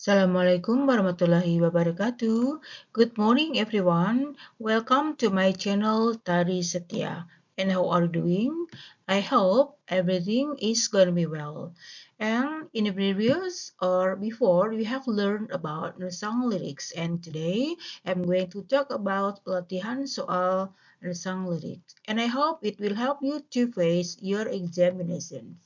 Assalamualaikum warahmatullahi wabarakatuh. Good morning everyone. Welcome to my channel Tari Setia. And how are you doing? I hope everything is going to be well. And in the previous or before, we have learned about the song lyrics. And today, I'm going to talk about latihan soal the song lyrics. And I hope it will help you to face your examinations.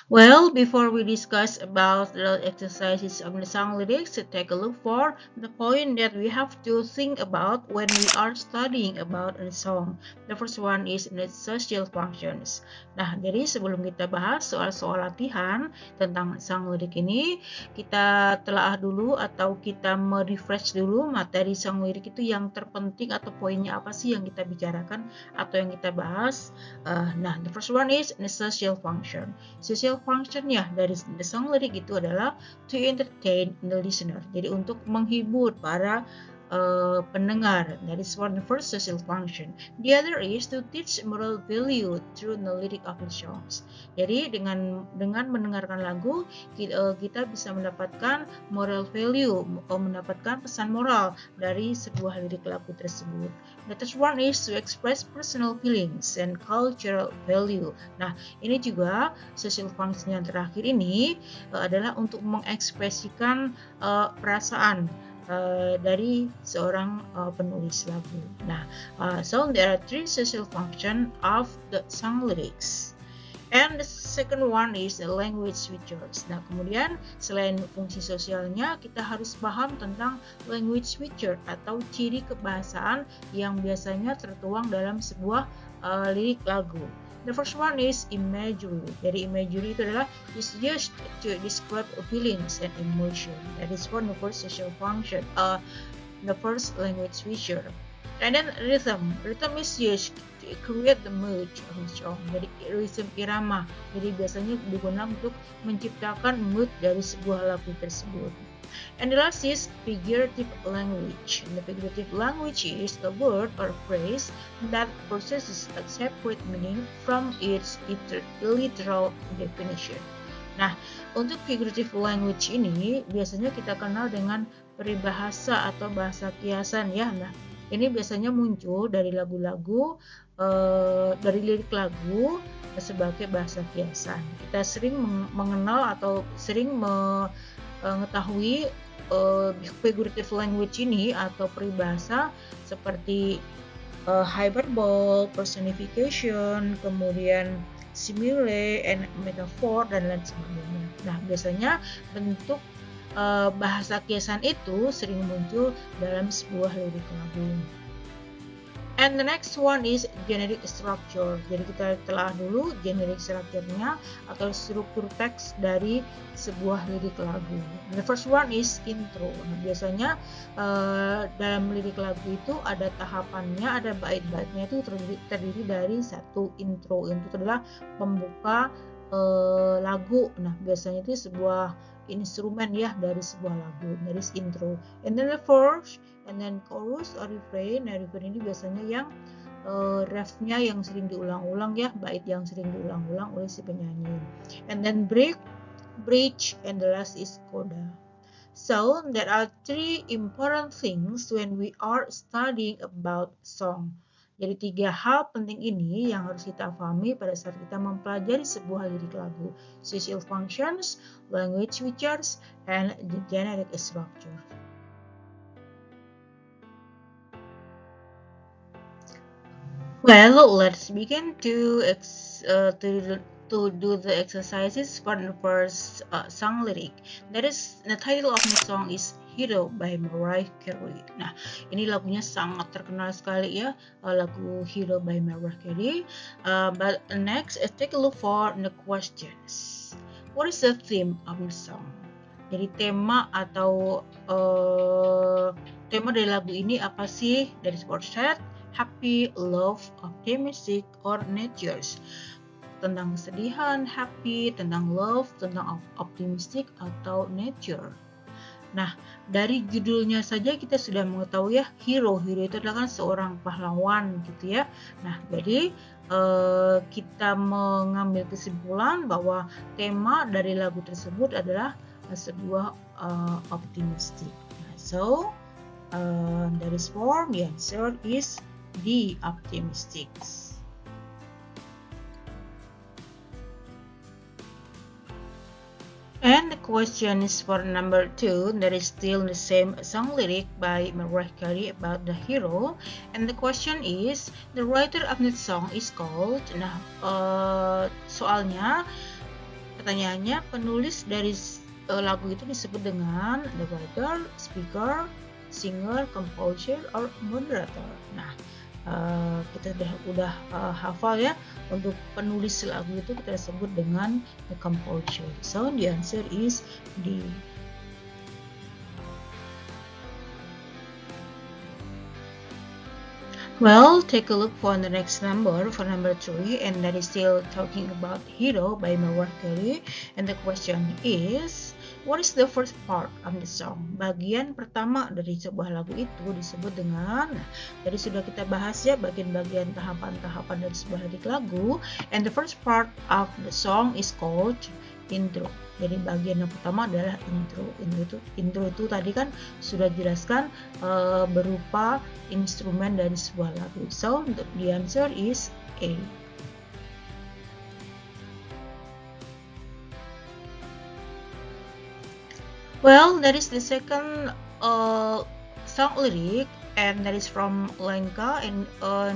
Well, before we discuss about the exercises of the song lyrics, take a look for the point that we have to think about when we are studying about a song. The first one is the social functions. Nah, jadi sebelum kita bahas soal-soal latihan tentang song lirik ini, kita telaah dulu atau kita merefresh dulu materi song lirik itu yang terpenting atau poinnya apa sih yang kita bicarakan atau yang kita bahas. Nah, the first one is the social function. Social function-nya dari the song lyric itu adalah to entertain the listener. Jadi untuk menghibur para pendengar. That is one the first social function. The other is to teach moral value through the lyric of the songs. Jadi dengan mendengarkan lagu kita bisa mendapatkan moral value, mendapatkan pesan moral dari sebuah lirik lagu tersebut. The third one is to express personal feelings and cultural value. Nah, ini juga social function yang terakhir ini adalah untuk mengekspresikan perasaan dari seorang penulis lagu. Nah, so there are three social function of the song lyrics. And the second one is the language features. Nah, kemudian selain fungsi sosialnya, kita harus paham tentang language feature atau ciri kebahasaan yang biasanya tertuang dalam sebuah lirik lagu. The first one is imagery. Jadi imagery itu adalah is used to describe feelings and emotion. That is one of the first social function. The first language feature. And then rhythm. Rhythm is used to create the mood of the song. Jadi rhythm irama. Jadi biasanya digunakan untuk menciptakan mood dari sebuah lagu tersebut. And the last is figurative language. And the figurative language is a word or phrase that possesses a separate meaning from its literal definition. Nah, untuk figurative language ini biasanya kita kenal dengan peribahasa atau bahasa kiasan ya. Nah, ini biasanya muncul dari lagu-lagu, dari lirik lagu sebagai bahasa kiasan. Kita sering mengenal atau sering mengetahui figurative language ini atau peribahasa seperti hyperbole, personification, kemudian simile, and metaphor, dan lain sebagainya. Nah, biasanya bentuk bahasa kiasan itu sering muncul dalam sebuah lirik lagu. And the next one is generic structure. Jadi kita telah dulu generic structure-nya atau struktur teks dari sebuah lirik lagu. The first one is intro. Nah, biasanya dalam lirik lagu itu ada tahapannya, ada bait-baitnya itu terdiri dari satu intro. Itu adalah pembuka lagu. Nah, biasanya itu sebuah instrumen ya dari sebuah lagu, dari intro. And then the verse, and then chorus or refrain. Nah, refrain ini biasanya yang refnya yang sering diulang-ulang ya, bait yang sering diulang-ulang oleh si penyanyi. And then break, bridge, and the last is coda. So there are three important things when we are studying about song. Jadi 3 hal penting ini yang harus kita pahami pada saat kita mempelajari sebuah lirik lagu. Social functions, language features, and the generic structure. Well, let's begin to do the exercises for the first song lyric. That is, the title of the song is Hero by Mariah Carey. Nah, ini lagunya sangat terkenal sekali ya, lagu Hero by Mariah Carey. But next, take a look for the questions. What is the theme of the song? Jadi tema atau tema dari lagu ini apa sih? Dari sport set, happy, love, optimistic, or natures. Tentang kesedihan, happy, tentang love, tentang optimistic, atau nature. Nah, dari judulnya saja kita sudah mengetahui ya, hero itu adalah kan seorang pahlawan gitu ya. Nah, jadi kita mengambil kesimpulan bahwa tema dari lagu tersebut adalah sebuah optimistic. So that is for the answer is the optimistic. And the question is for number 2, that is still the same song lyric by Mariah Carey about the hero. And the question is, the writer of the song is called. Nah, soalnya, pertanyaannya, penulis dari lagu itu disebut dengan the writer, speaker, singer, composer, or moderator. Nah, kita udah hafal ya, untuk penulis lagu itu kita sebut dengan the composer. So the answer is D. Well, take a look for the next number, for number 3, and that is still talking about Hero by Mariah Carey. And the question is, what is the first part of the song? Bagian pertama dari sebuah lagu itu disebut dengan, tadi sudah kita bahas ya, bagian-bagian tahapan-tahapan dari sebuah lirik lagu. And the first part of the song is called intro. Jadi bagian yang pertama adalah intro. Intro itu tadi kan sudah jelaskan berupa instrumen dari sebuah lagu. So the answer is A. Well, that is the second song lyric, and that is from Lenka, and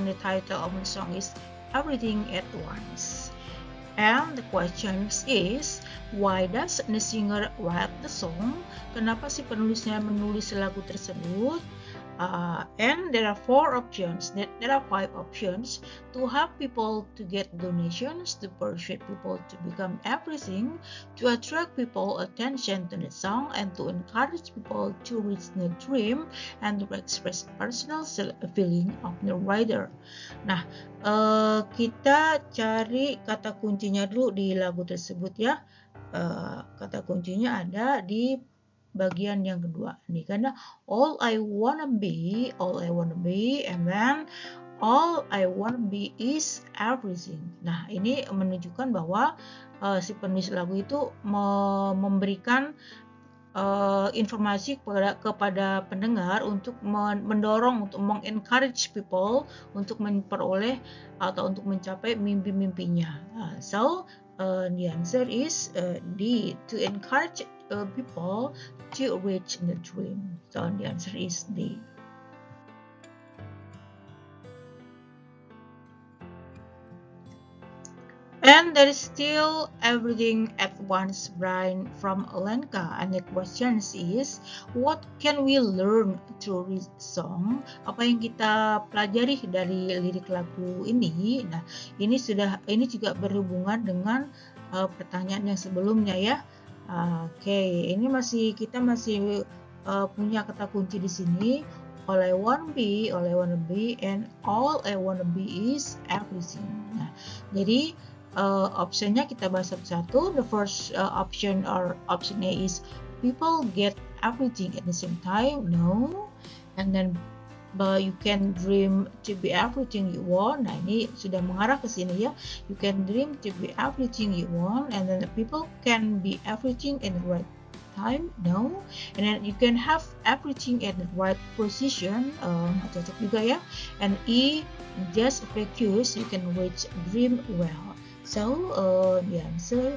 the title of the song is Everything at Once. And the question is, why does the singer write the song? Kenapa si penulisnya menulis lagu tersebut? And there are 4 options. There are 5 options: to help people to get donations, to persuade people to become everything, to attract people attention to the song, and to encourage people to reach the dream, and to express personal feeling of the writer. Nah, kita cari kata kuncinya dulu di lagu tersebut ya. Kata kuncinya ada di bagian yang kedua nih, karena all I wanna be, and then all I wanna be is everything. Nah, ini menunjukkan bahwa si penulis lagu itu memberikan informasi kepada pendengar untuk mendorong, untuk mengencourage people untuk memperoleh atau untuk mencapai mimpi-mimpinya. So the answer is D, to encourage people to reach the dream. So the answer is D. And there is still Everything at Once, Brian from Lenka. And the question is, what can we learn through this song? Apa yang kita pelajari dari lirik lagu ini? Nah, ini juga berhubungan dengan pertanyaan yang sebelumnya ya. Oke, ini kita masih punya kata kunci di sini. All I wanna be, and all I wanna be is everything. Nah, jadi optionnya kita bahas satu-satu. The first option, or option A, is people get everything at the same time. No. And then but you can dream to be everything you want. Nah, ini sudah mengarah ke sini ya. You can dream to be everything you want, and then the people can be everything in the right time. No. And then you can have everything at the right position. Cocok juga ya. And E, just focus, you can reach dream well. So the answer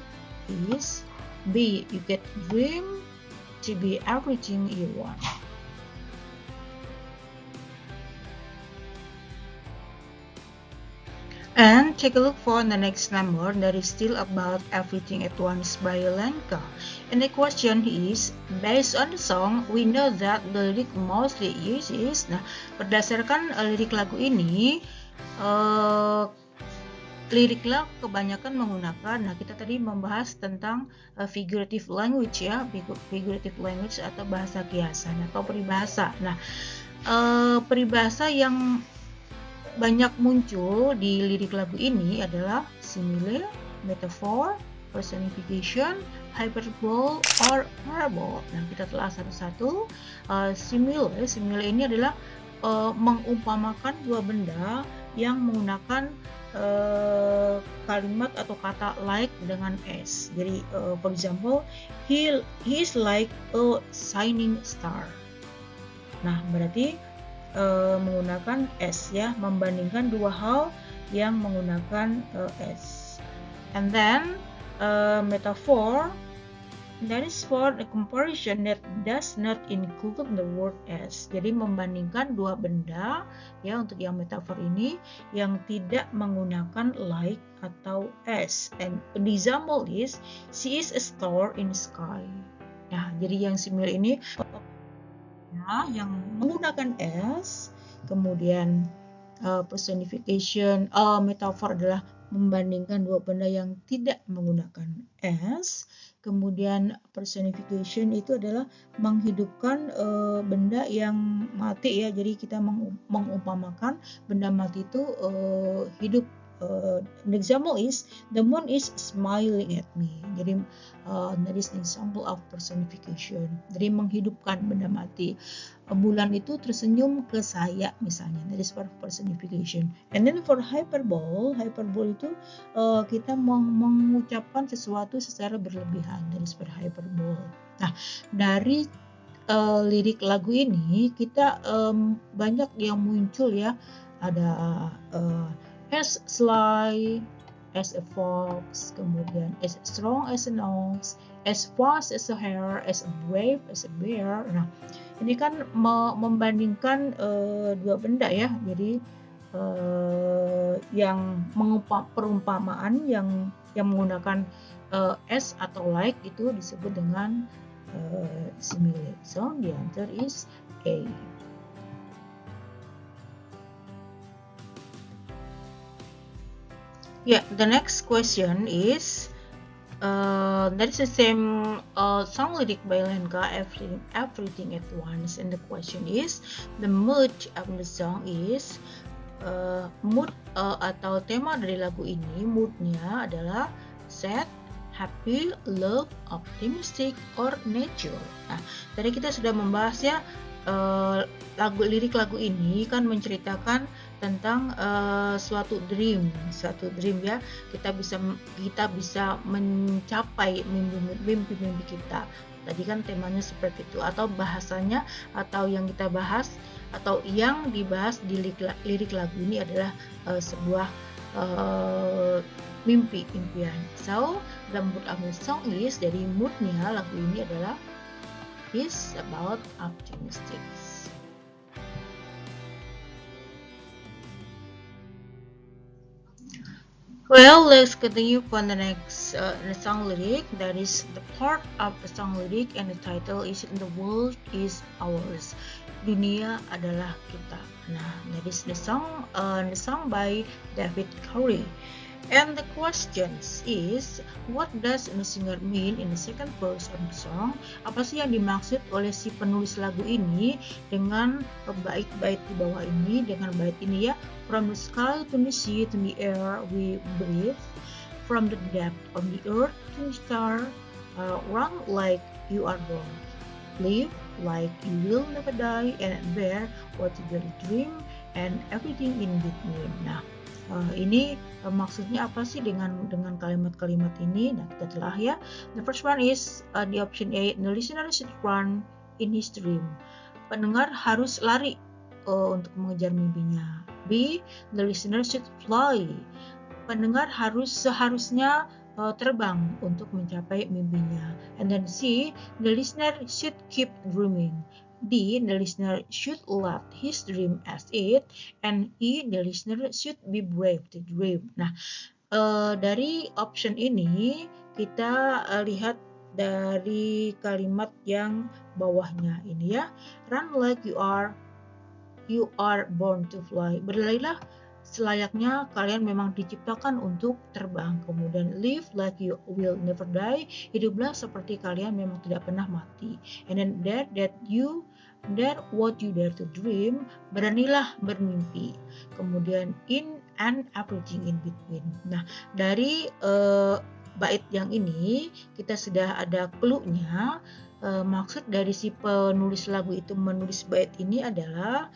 is B, you get dream to be everything you want. And take a look for the next number, that is still about Everything at Once by Lenka. And the question is, based on the song, we know that the lyric mostly uses. Nah, berdasarkan lirik lagu ini, liriknya kebanyakan menggunakan, nah kita tadi membahas tentang figurative language ya, figurative language atau bahasa kiasan atau peribahasa. Nah, peribahasa yang banyak muncul di lirik lagu ini adalah simile, metaphor, personification, hyperbole, or parable. Nah, kita telah satu-satu. Simile ini adalah mengumpamakan dua benda yang menggunakan kalimat atau kata like dengan s. Jadi, for example, he is like a shining star. Nah, berarti menggunakan s ya, membandingkan dua hal yang menggunakan s. And then metaphor, that is for a comparison that does not include the word as. Jadi membandingkan dua benda ya, untuk yang metafor ini yang tidak menggunakan like atau as. And an example is she is a star in the sky. Nah, jadi yang simile ini yang menggunakan as, kemudian personification, metafor adalah membandingkan dua benda yang tidak menggunakan as. Kemudian personification itu adalah menghidupkan benda yang mati ya. Jadi kita mengumpamakan benda mati itu hidup. An example is the moon is smiling at me. Jadi that is an example of personification. Jadi menghidupkan benda mati. Bulan itu tersenyum ke saya misalnya. That is for personification. And then for hyperbole itu kita mengucapkan sesuatu secara berlebihan. That is for hyperbole. Nah, dari lirik lagu ini kita banyak yang muncul ya. Ada as sly as a fox, kemudian as strong as an ox, as fast as a hare, as brave as a bear. Nah, ini kan membandingkan dua benda ya. Jadi yang perumpamaan yang menggunakan as atau like itu disebut dengan simile. So the answer is A. Yeah, the next question is that is the same song lyric by Lenka, everything at once, and the question is the mood of the song is mood atau tema dari lagu ini, moodnya adalah sad, happy, love, optimistic, or nature. Nah, tadi kita sudah membahas ya, lirik lagu ini kan menceritakan tentang suatu dream ya. Kita bisa mencapai mimpi-mimpi kita. Tadi kan temanya seperti itu, atau bahasanya atau yang kita bahas atau yang dibahas di lirik lagu ini adalah sebuah impian. So the mood of the song is, dari moodnya lagu ini adalah is about optimistic. Well, let's continue for the next the song lyric. That is the part of the song lyric, and the title is "The World Is Ours." Dunia adalah kita. Nah, that is the song by David Curry. And the question is, what does the singer mean in the second verse of the song? Apa sih yang dimaksud oleh si penulis lagu ini dengan bait-bait di bawah ini, dengan bait ini ya? From the sky to the sea to the air we breathe, from the depth of the earth to the star, run like you are born, live like you will never die, and bear what you dare dream, and everything in between. Nah, ini maksudnya apa sih dengan kalimat-kalimat ini? Nah, kita telah ya. The first one is the option A, the listener should run in his dream. Pendengar harus lari untuk mengejar mimpinya. B, the listener should fly. Pendengar seharusnya terbang untuk mencapai mimpinya. And then C, the listener should keep dreaming. D, the listener should let his dream as it, and E, the listener should be brave to dream. Nah, dari option ini kita lihat dari kalimat yang bawahnya ini ya. Run like you are born to fly. Berlarilah selayaknya kalian memang diciptakan untuk terbang. Kemudian live like you will never die. Hiduplah seperti kalian memang tidak pernah mati. And then dare what you dare to dream. Beranilah bermimpi. Kemudian in and everything in between. Nah, dari bait yang ini kita sudah ada clue-nya. Maksud dari si penulis lagu itu menulis bait ini adalah,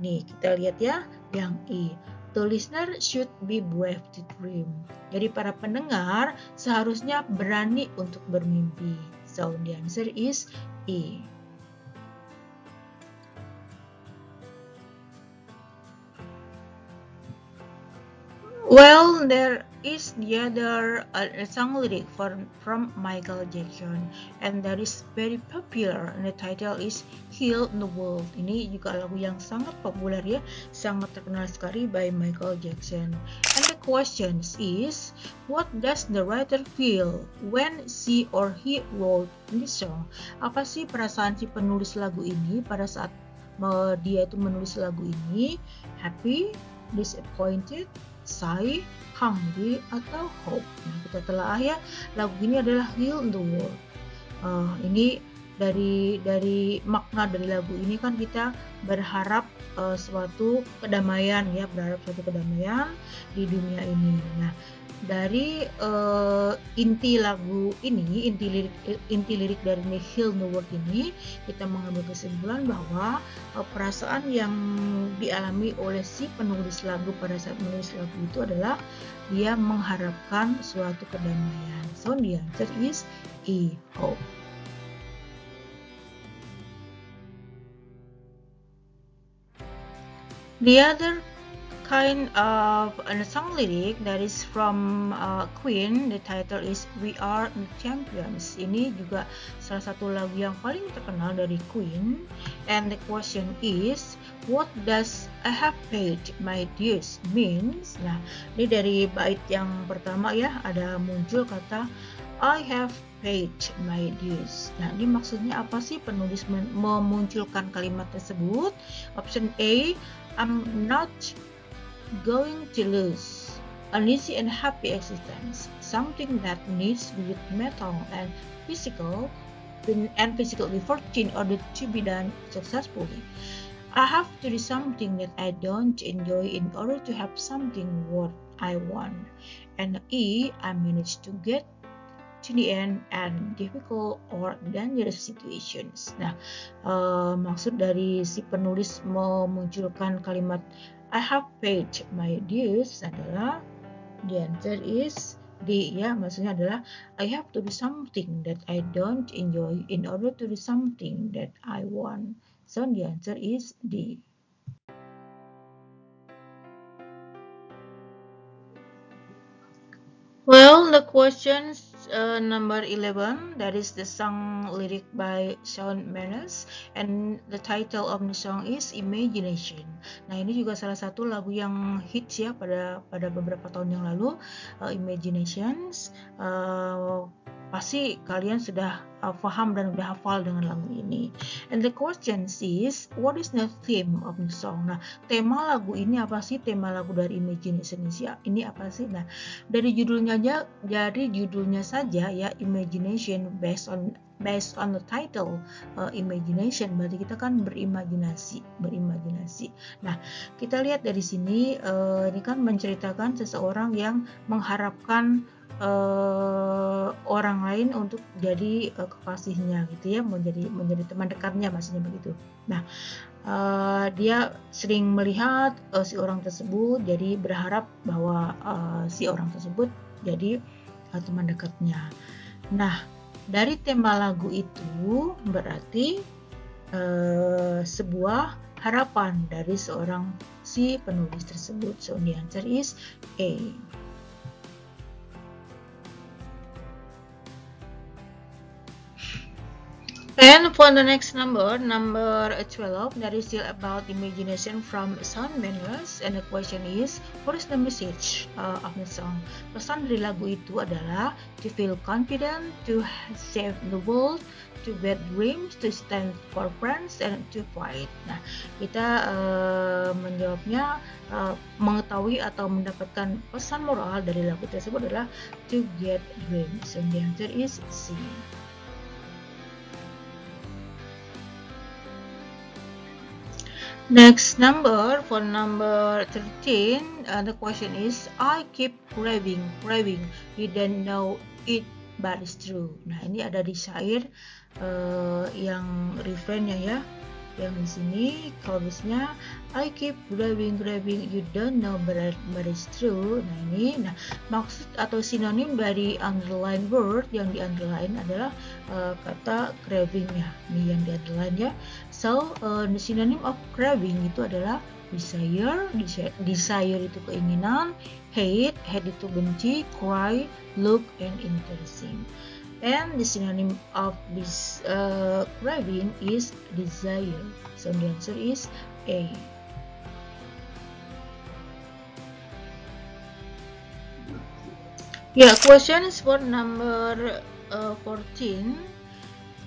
nih kita lihat ya, yang E. The listener should be brave to dream. Jadi para pendengar seharusnya berani untuk bermimpi. So the answer is E. Well, there is the other song lyric from Michael Jackson, and that is very popular. And the title is "Heal the World." Ini juga lagu yang sangat populer ya, sangat terkenal sekali by Michael Jackson. And the question is, what does the writer feel when she or he wrote this song? Apa sih perasaan si penulis lagu ini pada saat dia itu menulis lagu ini? Happy, disappointed, sigh, hungry, atau hope. Nah, kita telah ya, lagu ini adalah Heal the World. Ini dari makna dari lagu ini kan kita berharap suatu kedamaian ya, berharap suatu kedamaian di dunia ini. Nah, dari inti lagu ini, inti lirik dari Heal the World ini, kita mengambil kesimpulan bahwa perasaan yang dialami oleh si penulis lagu pada saat menulis lagu itu adalah dia mengharapkan suatu kedamaian. So the answer is E, hope. The other kind of a song lyric that is from Queen, the title is We Are the Champions. Ini juga salah satu lagu yang paling terkenal dari Queen. And the question is, what does I have paid my dues means? Nah, ini dari bait yang pertama ya, ada muncul kata I have paid my dues. Nah, ini maksudnya apa sih penulis memunculkan kalimat tersebut? Option A, I'm not going to lose an easy and happy existence, something that needs both mental and physical effort in order to be done successfully. I have to do something that I don't enjoy in order to have something what I want. And E, I managed to get to the end and difficult or dangerous situations. Nah, maksud dari si penulis memunculkan kalimat I have paid my dues adalah, the answer is D ya, maksudnya adalah I have to do something that I don't enjoy in order to do something that I want. So the answer is D. Well, the questions number 11, that is the song lyric by Shawn Mendes, and the title of the song is Imagination. Nah, ini juga salah satu lagu yang hits ya pada beberapa tahun yang lalu, Imaginations. Pasti kalian sudah paham dan sudah hafal dengan lagu ini. And the question is, what is the theme of the song? Nah, tema lagu ini apa sih? Tema lagu dari Imagination ini apa sih? Nah, dari judulnya saja ya, Imagination based on the title Imagination, berarti kita kan berimajinasi. Nah, kita lihat dari sini, ini kan menceritakan seseorang yang mengharapkan orang lain untuk jadi kekasihnya gitu ya, menjadi teman dekatnya, maksudnya begitu. Nah, dia sering melihat si orang tersebut, jadi berharap bahwa si orang tersebut jadi teman dekatnya. Nah, dari tema lagu itu berarti sebuah harapan dari seorang si penulis tersebut. So the answer is A. And for the next number 12, that is still about imagination from Shawn Mendes, and the question is, what is the message of the song? Pesan dari lagu itu adalah to feel confident, to save the world, to get dreams, to stand for friends, and to fight. Nah, kita menjawabnya mengetahui atau mendapatkan pesan moral dari lagu tersebut adalah to get dreams. So the answer is C. Next number, for number 13, the question is, I keep craving, didn't know it, but it's true. Nah, ini ada di syair yang refrainnya ya. Yang di sini chorusnya, I keep craving, you don't know, but it's true. Nah, ini, maksud atau sinonim dari underline word yang di underline adalah kata craving ya. Ini yang di underline ya. So, the synonym of craving itu adalah desire. Desire itu keinginan, hate itu benci, cry, look, and interesting. And the synonym of this craving is desire. So the answer is A. Yeah, questions for number 14.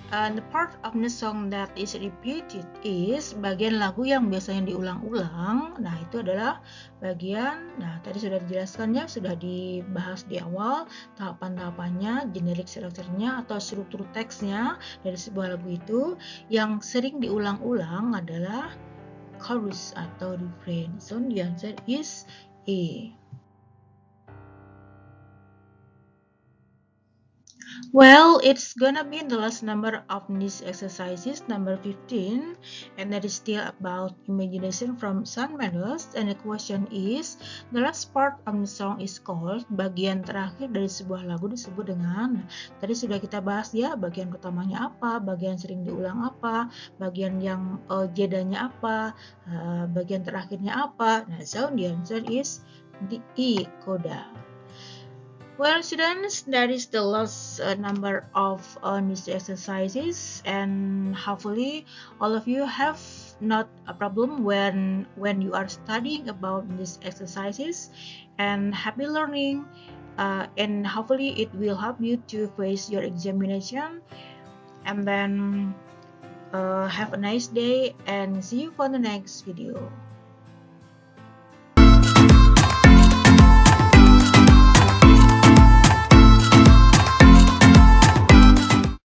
And the part of the song that is repeated is, bagian lagu yang biasanya diulang-ulang. Nah, itu adalah bagian, tadi sudah dijelaskan ya, sudah dibahas di awal tahapan-tahapannya, generik strukturnya atau struktur teksnya dari sebuah lagu itu. Yang sering diulang-ulang adalah chorus atau refrain. So the answer is A. Well, it's gonna be the last number of these exercises, number 15, and that is still about imagination from Shawn Mendes. And the question is, the last part of the song is called, bagian terakhir dari sebuah lagu disebut dengan, tadi sudah kita bahas ya, bagian pertamanya apa, bagian sering diulang apa, bagian yang jedanya apa, bagian terakhirnya apa. Nah, so the answer is the E, coda. Well, students, that is the last number of these exercises, and hopefully all of you have not a problem when you are studying about these exercises, and happy learning, and hopefully it will help you to face your examination. And then have a nice day, and see you for the next video.